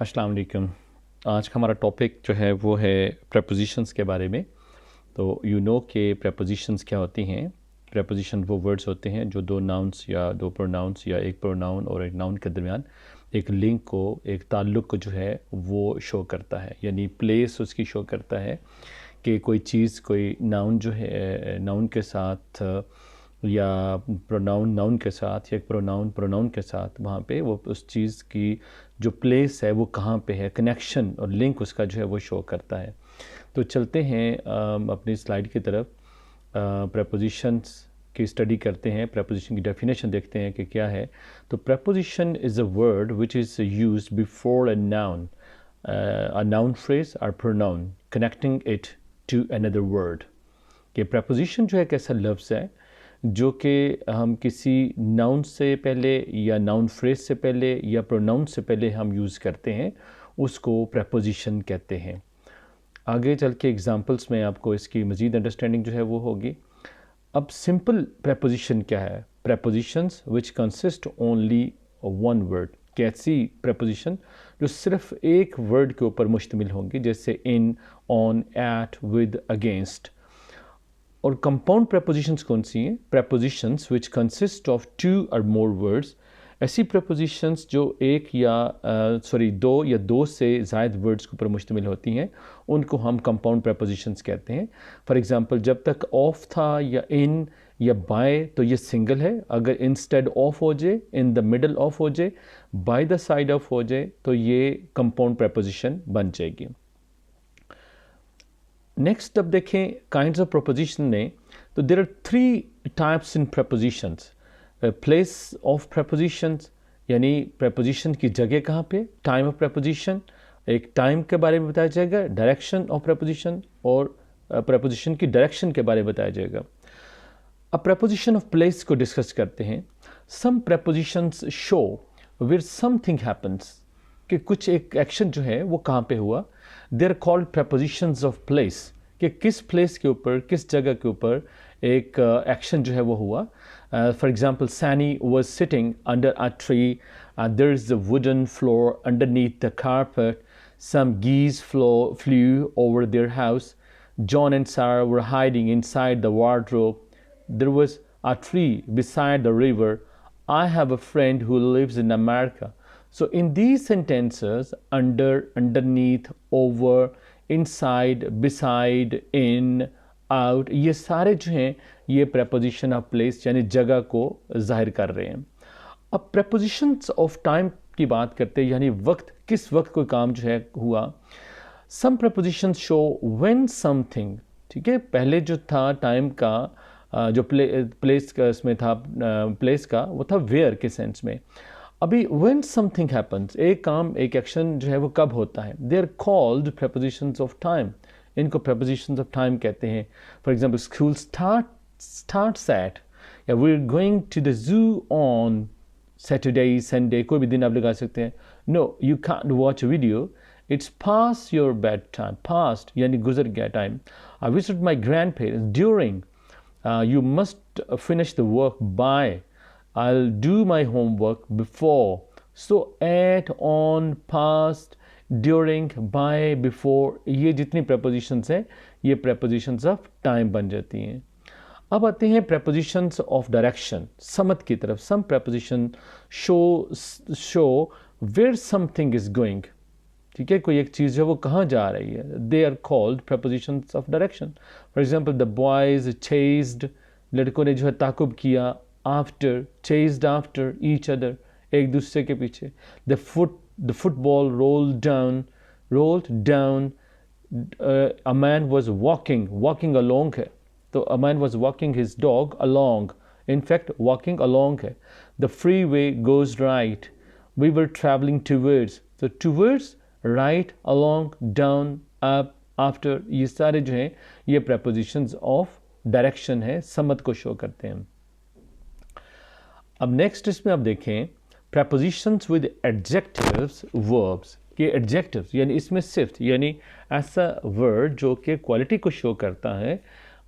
अस्सलाम वालेकुम। आज का हमारा टॉपिक जो है वो है प्रेपोजिशंस के बारे में। तो कि प्रेपोजिशंस क्या होती हैं। प्रेपोजिशन वो वर्ड्स होते हैं जो दो नाउन्स या दो प्रोनाउंस या एक प्रोनाउन और एक नाउन के दरमियान एक लिंक को, एक ताल्लुक़ को जो है वो शो करता है, यानी प्लेस उसकी शो करता है कि कोई चीज़, कोई नाउन जो है नाउन के साथ या प्रोनाउन नाउन के साथ या प्रोनाउन प्रोनाउन के साथ, वहाँ पे वो उस चीज़ की जो प्लेस है वो कहाँ पे है, कनेक्शन और लिंक उसका जो है वो शो करता है। तो चलते हैं अपनी स्लाइड की तरफ। प्रेपोजिशंस की स्टडी करते हैं, प्रेपोजिशन की डेफिनेशन देखते हैं कि क्या है। तो preposition is a word which is used before a noun phrase और pronoun connecting it to another word. कि प्रेपोजिशन जो है एक ऐसा लफ्ज़ है जो कि हम किसी नाउन से पहले या नाउन फ्रेज से पहले या प्रोनाउन से पहले हम यूज़ करते हैं, उसको प्रेपोजिशन कहते हैं। आगे चल के एग्जांपल्स में आपको इसकी मज़ीद अंडरस्टैंडिंग जो है वो होगी। अब सिंपल प्रेपोजिशन क्या है? Prepositions which consist only one word. कैसी प्रेपोजिशन जो सिर्फ एक वर्ड के ऊपर मुश्तमिल होंगी, जैसे in, on, at, with, against. और कंपाउंड प्रेपोजिशंस कौन सी हैं? Prepositions which consist of two or more words. ऐसी प्रेपोजिशंस जो एक या दो या दो से ज़ायद वर्ड्स के ऊपर मुश्तमिल होती हैं, उनको हम कंपाउंड प्रेपोजिशंस कहते हैं। फॉर एग्जांपल, जब तक ऑफ था या इन या बाय तो ये सिंगल है। अगर इंस्टेड ऑफ हो जाए, इन द मिडल ऑफ हो जाए, बाय द साइड ऑफ हो जाए, तो ये कंपाउंड प्रेपोजिशन बन जाएगी। नेक्स्ट अब देखें काइंड्स ऑफ प्रपोजिशन में। तो there are three types in prepositions. Place of prepositions, यानी प्रपोजिशन की जगह कहाँ पे, टाइम ऑफ प्रपोजिशन, एक टाइम के बारे में बताया जाएगा, डायरेक्शन ऑफ प्रपोजिशन, और प्रपोजिशन की डायरेक्शन के बारे में बताया जाएगा। अब प्रपोजिशन ऑफ प्लेस को डिस्कस करते हैं। Some prepositions show where something happens, कि कुछ एक एक्शन जो है वो कहाँ पे हुआ। They are called prepositions of place, कि किस प्लेस के ऊपर, किस जगह के ऊपर एक एक्शन जो है वो हुआ। For example, Saini was sitting under a tree, there is the wooden floor underneath the carpet, some geese flew over their house, John and Sarah were hiding inside the wardrobe, there was a tree beside the river, I have a friend who lives in America. So in these sentences, under, underneath, over, inside, beside, in, out, ये सारे जो हैं ये preposition of place यानी जगह को जाहिर कर रहे हैं। अब prepositions of time की बात करते हैं, यानी वक्त, किस वक्त कोई काम जो है हुआ। सम prepositions show when something, ठीक है, पहले जो था टाइम का जो प्लेस का इसमें था, प्लेस का वो था वेयर के सेंस में। अभी when something happens, एक काम, एक एक्शन जो है वो कब होता है, they are called prepositions of time, इनको prepositions of time कहते हैं। For example, school starts at, या we are going to the zoo on Saturday, Sunday, कोई भी दिन आप लगा सकते हैं। No, you can't watch video, it's past your bedtime, past यानी गुजर गया time. I visit my grandparents during, you must finish the work by, I'll do my homework before. So at, on, past, during, by, before, ये जितनी prepositions हैं ये prepositions of time बन जाती हैं। अब आते हैं prepositions of direction, समत की तरफ। some preposition show where something is going, ठीक है, कोई एक चीज़ है वो कहाँ जा रही है। They are called prepositions of direction. For example, the boys chased, लड़कों ने जो है ताकुब किया। After, chased after each other, एक दूसरे के पीछे। The football rolled down, a man was walking along है, तो a man was walking his dog along, in fact walking along है। The freeway goes right, we were travelling towards, तो towards, right, along, down, up, after, ये सारे जो हैं ये propositions of direction है, समत को शो करते हैं। अब नेक्स्ट इसमें आप देखें प्रपोजिशंस विद एडजेक्टिव्स, वर्ब्स के एडजेक्टिव्स, यानी इसमें सिफ्त, यानी ऐसा वर्ड जो कि क्वालिटी को शो करता है,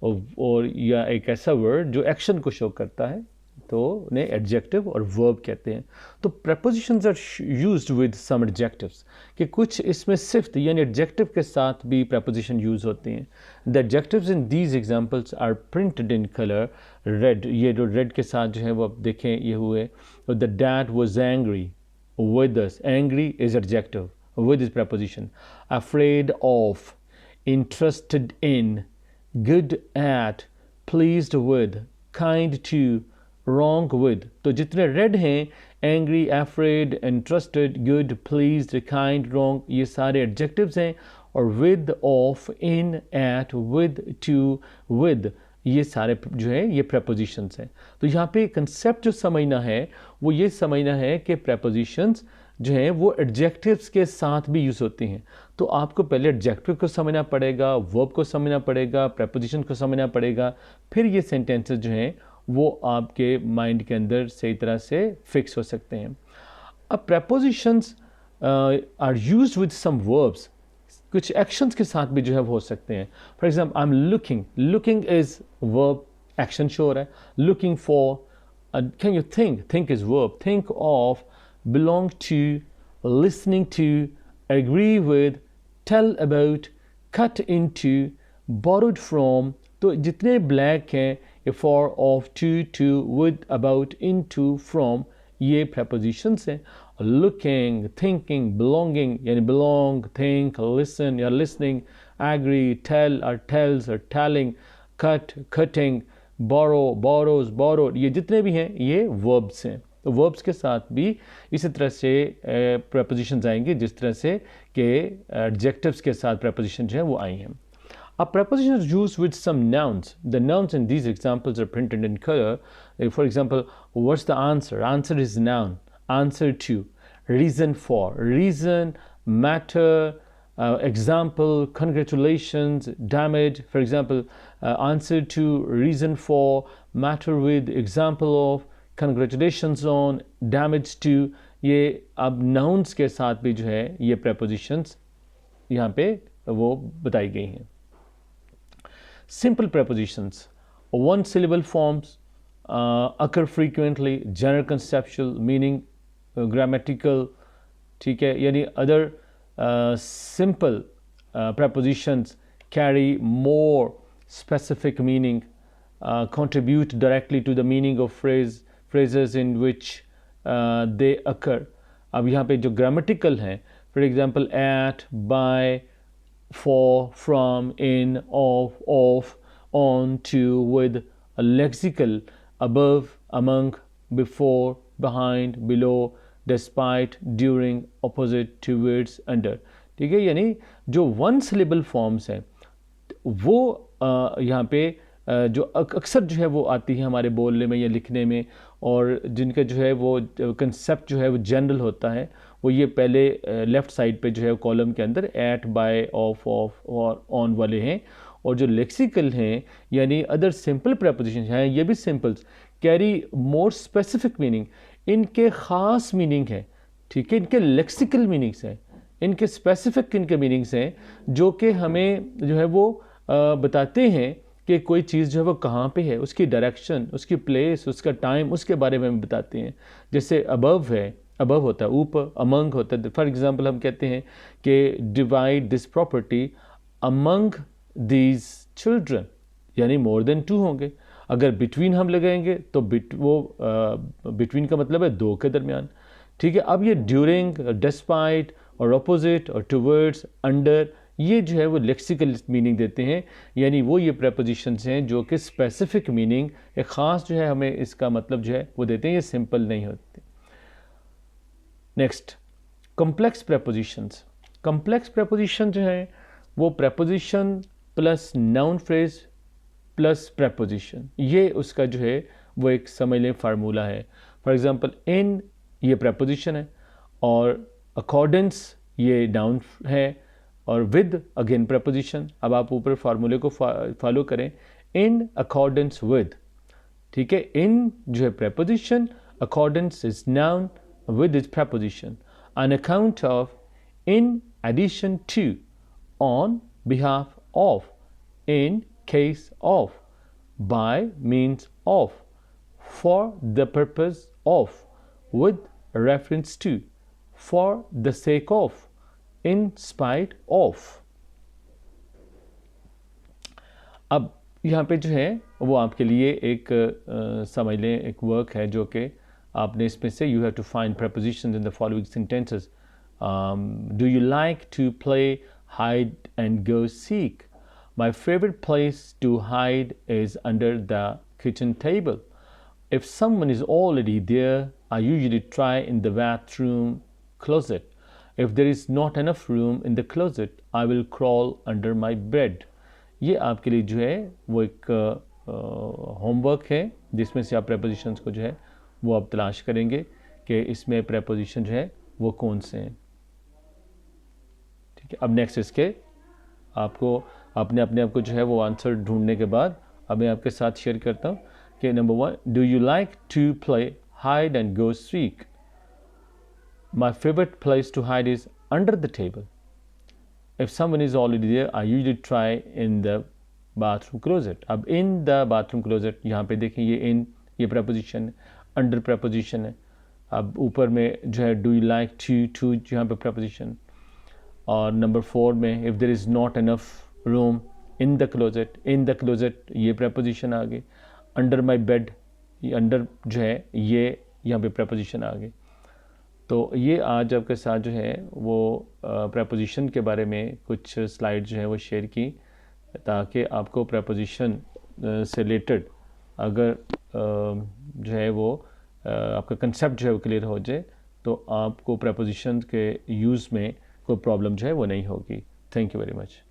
और या एक ऐसा वर्ड जो एक्शन को शो करता है, तो उन्हें एडजेक्टिव और वर्ब कहते हैं। तो prepositions are used with some adjectives, कि कुछ इसमें सिफ्त यानी एडजेक्टिव के साथ भी preposition यूज होते हैं। The adjectives in these examples are printed in colour red. ये जो रेड के साथ जो है वो आप देखें ये हुए। The dad was angry with us. Angry is adjective with is preposition. Afraid of, interested in, good at, pleased with, kind to, wrong with. तो जितने red हैं angry, afraid, interested, good, pleased, kind, wrong, ये सारे adjectives हैं। और with, of, in, at, with, to, with, ये सारे जो है ये prepositions हैं। तो यहाँ पे कंसेप्ट जो समझना है वो ये समझना है कि prepositions जो हैं वो adjectives के साथ भी यूज़ होती हैं। तो आपको पहले adjective को समझना पड़ेगा, verb को समझना पड़ेगा, preposition को समझना पड़ेगा, फिर ये sentences जो हैं वो आपके माइंड के अंदर सही तरह से फिक्स हो सकते हैं। अब prepositions are used with some verbs, कुछ एक्शंस के साथ भी जो है वो हो सकते हैं। For example I am looking, looking is verb, action show हो रहा है। Looking for, can you think, think is verb, think of, belong to, listening to, agree with, tell about, cut into, borrowed from. तो जितने black हैं ये for, of, to, with, about, into, from, ये prepositions हैं। looking, thinking, belonging यानी belong, think, listen या listening, agree, tell or tells or telling, cut, cutting, borrow, borrows, borrowed, ये जितने भी हैं ये verbs हैं। तो verbs के साथ भी इसी तरह से prepositions आएंगे जिस तरह से कि adjectives के साथ preposition जो है वो आई हैं। A preposition is used with some nouns. The nouns in these examples are printed in color. For example, what's the answer? Answer is noun. Answer to. Reason for. Reason, matter, example, congratulations, damage. For example, answer to, reason for, matter with, example of, congratulations on, damage to. ये अब nouns के साथ भी जो है ये prepositions यहाँ पे वो बताई गई हैं। Simple prepositions, one syllable forms occur frequently, general conceptual meaning, grammatical, ठीक है, यानी other simple prepositions carry more specific meaning, contribute directly to the meaning of phrases in which they occur. अब यहाँ पे जो grammatical हैं, for example at, by, for, from, in, of, on, to, with, a lexical, above, among, before, behind, below, despite, during, opposite, towards, under। ठीक है, यानी जो one syllable forms हैं वो यहाँ पे जो अक्सर जो है वो आती है हमारे बोलने में या लिखने में, और जिनका जो है वो कंसेप्ट जो है वो जनरल होता है, वो ये पहले लेफ़्ट साइड पे जो है कॉलम के अंदर एट, बाय, ऑफ और ऑन वाले हैं। और जो लेक्सिकल हैं यानी अदर सिंपल प्रेपोजिशन हैं, ये भी symbols carry more specific meaning, इनके ख़ास मीनिंग है, ठीक है, इनके लेक्सिकल मीनिंग्स हैं, इनके स्पेसिफिक इनके मीनिंग्स हैं जो कि हमें जो है वो बताते हैं कि कोई चीज़ जो है वो कहाँ पे है, उसकी डायरेक्शन, उसकी प्लेस, उसका टाइम, उसके बारे में बताते हैं। जैसे अबव है, अबव होता है ऊपर, अमंग होता है। फॉर एग्जांपल हम कहते हैं कि divide this property among these children, यानी मोर देन 2 होंगे। अगर बिटवीन हम लगाएंगे तो बिटवीन का मतलब है 2 के दरमियान, ठीक है। अब ये ड्यूरिंग, डिस्पाइट और अपोजिट और टुवर्ड्स, अंडर, ये जो है वो लेक्सिकल मीनिंग देते हैं, यानी वो ये प्रेपोजिशंस हैं जो कि स्पेसिफिक मीनिंग, एक ख़ास जो है हमें इसका मतलब जो है वो देते हैं, ये सिंपल नहीं होते। Next, complex prepositions. Complex preposition जो है वो preposition plus noun phrase plus preposition, ये उसका जो है वो एक समझ लें फार्मूला है। फॉर एग्जांपल इन ये प्रेपोजिशन है, और अकॉर्डेंस ये नाउन है, और विद अगेन प्रेपोजिशन। अब आप ऊपर फार्मूले को फॉलो करें, इन अकॉर्डेंस विद, ठीक है। इन जो है preposition, accordance is noun, with is preposition. On account of, in addition to, on behalf of, in case of, by means of, for the purpose of, with reference to, for the sake of, in spite of। अब यहाँ पे जो है वो आपके लिए एक समझ लें एक वर्क है जो कि आपने इसमें से you have to find prepositions in the following sentences. Do you like to play hide and go seek? My favorite place to hide is under the kitchen table. If someone is already there, I usually try in the bathroom closet. If there is not enough room in the closet, I will crawl under my bed. ये आपके लिए जो है वो एक homework है जिसमें से आप प्रेपोजिशंस को जो है वो आप तलाश करेंगे कि इसमें प्रेपोजिशन जो है वो कौन से हैं। ठीक है, अब नेक्स्ट इसके आपको अपने आप को जो है वो आंसर ढूंढने के बाद अब मैं आपके साथ शेयर करता हूँ कि number 1, do you like to play hide and go seek? My favourite place to hide is under the table. If someone is already there, I usually try in the bathroom closet. अब in the bathroom closet यहाँ पे देखें ये in ये preposition है, under preposition है। अब ऊपर में जो है do you like to यहाँ पे preposition। और नंबर 4 में if there is not enough room in the closet ये preposition आ गई। under my bed ये under जो है ये यहाँ पे preposition आ गई। तो ये आज आपके साथ जो है वो प्रेपोजिशन के बारे में कुछ स्लाइड जो है वो शेयर की ताकि आपको प्रेपोजिशन से रिलेटेड अगर जो है वो आपका कंसेप्ट जो है वो क्लियर हो जाए तो आपको प्रेपोजिशन के यूज़ में कोई प्रॉब्लम जो है वो नहीं होगी। Thank you very much.